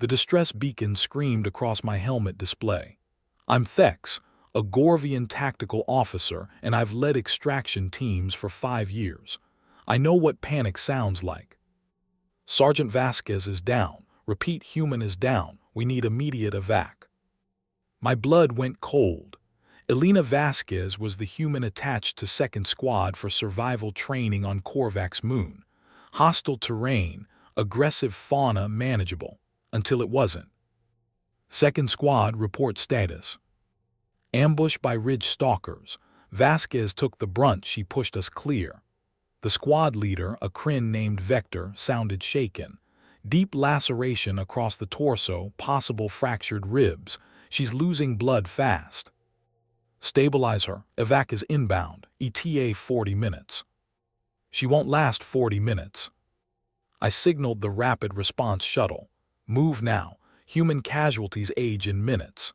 The distress beacon screamed across my helmet display. I'm Thex, a Gorvian tactical officer, and I've led extraction teams for 5 years. I know what panic sounds like. Sergeant Vasquez is down. Repeat, human is down. We need immediate evac. My blood went cold. Elena Vasquez was the human attached to 2nd Squad for survival training on Korvac's moon. Hostile terrain, aggressive fauna manageable, until it wasn't. 2nd Squad report status. Ambushed by ridge stalkers, Vasquez took the brunt. She pushed us clear. The squad leader, a Kryn named Vector, sounded shaken. Deep laceration across the torso, possible fractured ribs. She's losing blood fast. Stabilize her. Evac is inbound. ETA 40 minutes. She won't last 40 minutes. I signaled the rapid response shuttle. Move now. Human casualties age in minutes.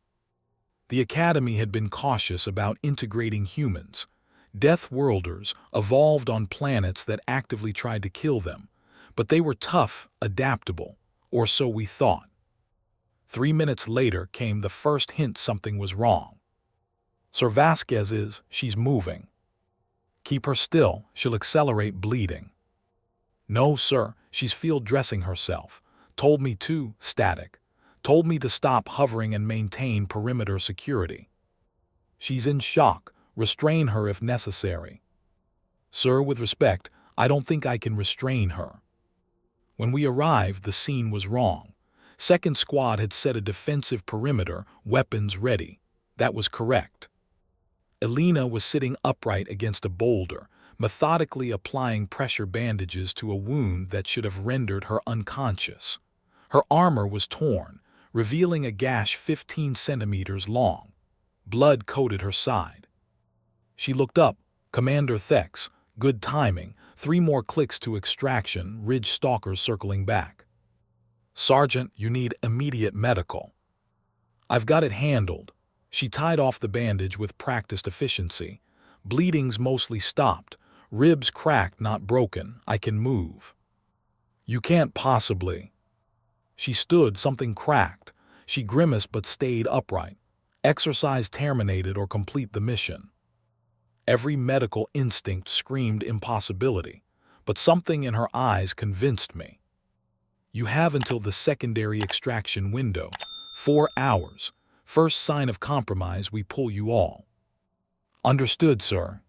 The Academy had been cautious about integrating humans. Death Worlders evolved on planets that actively tried to kill them, but they were tough, adaptable, or so we thought. 3 minutes later came the first hint something was wrong. Sir Vasquez she's moving. Keep her still, she'll accelerate bleeding. No, sir, she's field dressing herself. Told me to, static. Told me to stop hovering and maintain perimeter security. She's in shock. Restrain her if necessary. Sir, with respect, I don't think I can restrain her. When we arrived, the scene was wrong. 2nd Squad had set a defensive perimeter, weapons ready. That was correct. Elena was sitting upright against a boulder, methodically applying pressure bandages to a wound that should have rendered her unconscious. Her armor was torn, revealing a gash 15 centimeters long. Blood coated her side. She looked up. Commander Thex, good timing. 3 more clicks to extraction, ridge stalkers circling back. Sergeant, you need immediate medical. I've got it handled. She tied off the bandage with practiced efficiency. Bleeding's mostly stopped. Ribs cracked, not broken. I can move. You can't possibly. She stood, something cracked. She grimaced but stayed upright. Exercise terminated or complete the mission. Every medical instinct screamed impossibility, but something in her eyes convinced me. You have until the secondary extraction window. 4 hours. First sign of compromise, we pull you all. Understood, sir.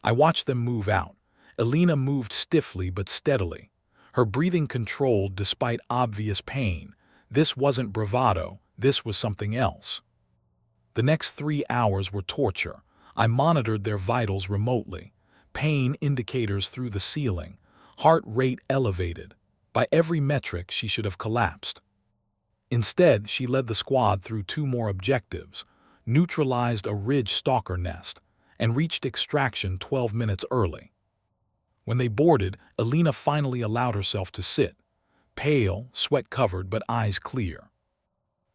I watched them move out. Elena moved stiffly but steadily. Her breathing controlled despite obvious pain. This wasn't bravado, this was something else. The next 3 hours were torture. I monitored their vitals remotely. Pain indicators through the ceiling. Heart rate elevated. By every metric, she should have collapsed. Instead, she led the squad through 2 more objectives, neutralized a ridge stalker nest, and reached extraction 12 minutes early. When they boarded, Elena finally allowed herself to sit, pale, sweat-covered, but eyes clear.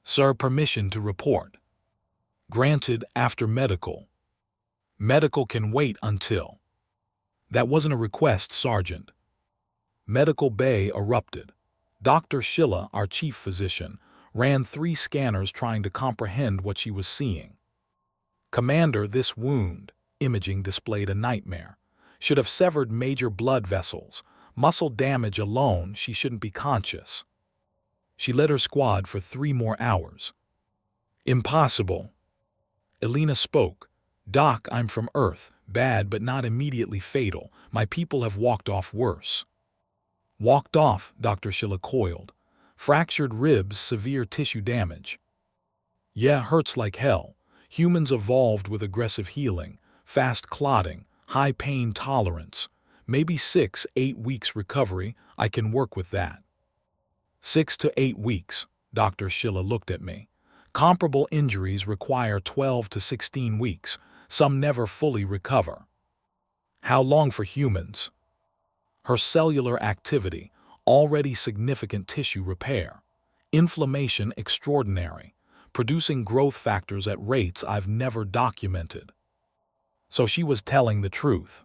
Sir, permission to report. Granted after medical. Medical can wait until. That wasn't a request, Sergeant. Medical bay erupted. Dr. Schilla, our chief physician, ran 3 scanners trying to comprehend what she was seeing. Commander, this wound, imaging displayed a nightmare, should have severed major blood vessels. Muscle damage alone, she shouldn't be conscious. She led her squad for 3 more hours. Impossible. Elena spoke. Doc, I'm from Earth. Bad but not immediately fatal. My people have walked off worse. Walked off, Dr. Schilla coiled. Fractured ribs, severe tissue damage. Yeah, hurts like hell. Humans evolved with aggressive healing, fast clotting, high pain tolerance. Maybe 6-8 weeks recovery, I can work with that. 6 to 8 weeks, Dr. Schilla looked at me. Comparable injuries require 12 to 16 weeks. Some never fully recover. How long for humans? Her cellular activity, already significant tissue repair. Inflammation extraordinary, producing growth factors at rates I've never documented. So she was telling the truth.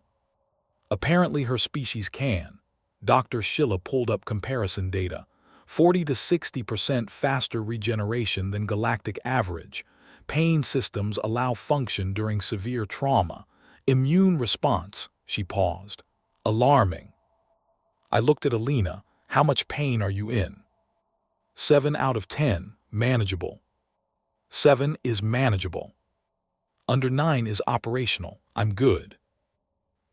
Apparently her species can. Dr. Schilla pulled up comparison data. 40 to 60% faster regeneration than galactic average. Pain systems allow function during severe trauma. Immune response, she paused. Alarming. I looked at Alina. How much pain are you in? 7 out of 10, manageable. 7 is manageable. Under 9 is operational. I'm good.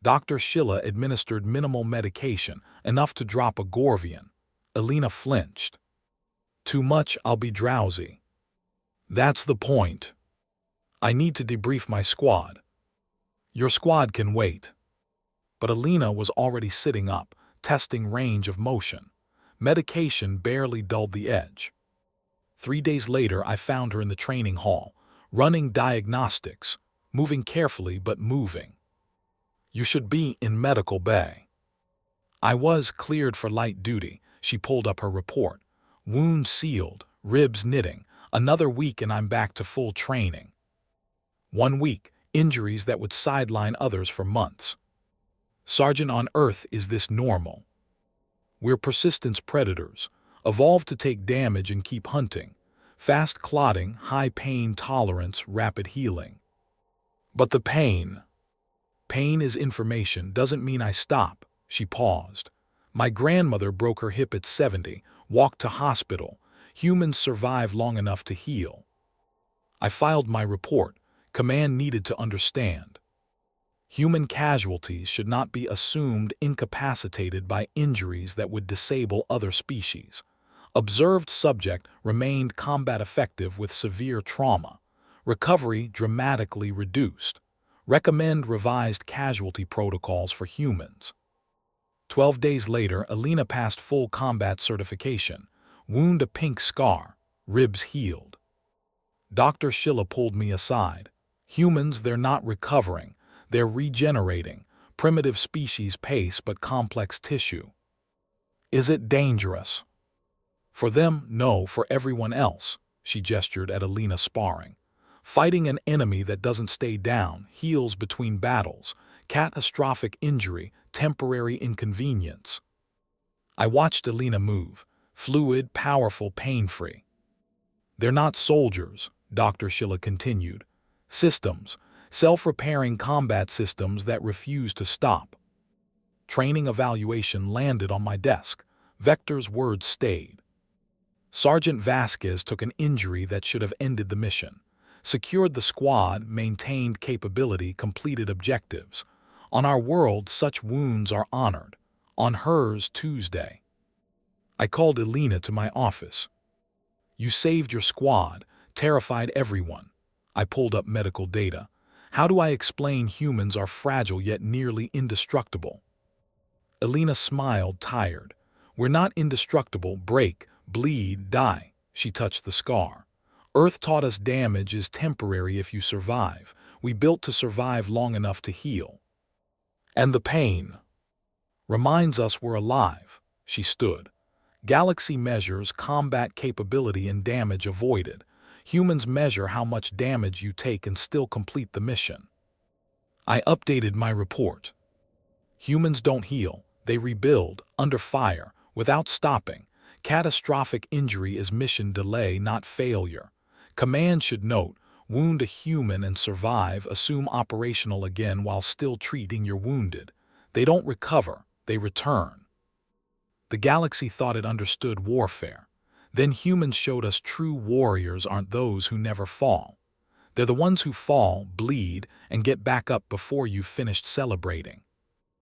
Dr. Schilla administered minimal medication, enough to drop a Gorvian. Alina flinched. Too much, I'll be drowsy. That's the point. I need to debrief my squad. Your squad can wait. But Alina was already sitting up, testing range of motion. Medication barely dulled the edge. 3 days later, I found her in the training hall, running diagnostics, moving carefully but moving. You should be in medical bay. I was cleared for light duty. She pulled up her report. Wound sealed, ribs knitting. Another week and I'm back to full training. 1 week, injuries that would sideline others for months. Sergeant, on Earth, is this normal? We're persistence predators, evolved to take damage and keep hunting. Fast clotting, high pain tolerance, rapid healing. But the pain. Pain is information, doesn't mean I stop. She paused. My grandmother broke her hip at 70, walked to hospital. Humans survive long enough to heal. I filed my report. Command needed to understand. Human casualties should not be assumed incapacitated by injuries that would disable other species. Observed subject remained combat effective with severe trauma. Recovery dramatically reduced. Recommend revised casualty protocols for humans. 12 days later, Alina passed full combat certification. Wound a pink scar. Ribs healed. Dr. Schilla pulled me aside. Humans, they're not recovering. They're regenerating. Primitive species pace but complex tissue. Is it dangerous? For them, no. For everyone else, she gestured at Alina sparring. Fighting an enemy that doesn't stay down, heals between battles. Catastrophic injury, temporary inconvenience. I watched Alina move. Fluid, powerful, pain-free. They're not soldiers, Dr. Schilla continued. Systems. Self-repairing combat systems that refuse to stop. Training evaluation landed on my desk. Vector's words stayed. Sergeant Vasquez took an injury that should have ended the mission. Secured the squad, maintained capability, completed objectives. On our world, such wounds are honored. On hers, Tuesday. I called Alina to my office. You saved your squad, terrified everyone. I pulled up medical data. How do I explain humans are fragile yet nearly indestructible? Alina smiled, tired. We're not indestructible. Break, bleed, die. She touched the scar. Earth taught us damage is temporary if you survive. We built to survive long enough to heal. And the pain reminds us we're alive. She stood. Galaxy measures combat capability and damage avoided. Humans measure how much damage you take and still complete the mission. I updated my report. Humans don't heal, they rebuild, under fire, without stopping. Catastrophic injury is mission delay, not failure. Command should note, wound a human and survive, assume operational again while still treating your wounded. They don't recover, they return. The galaxy thought it understood warfare. Then humans showed us true warriors aren't those who never fall. They're the ones who fall, bleed, and get back up before you've finished celebrating.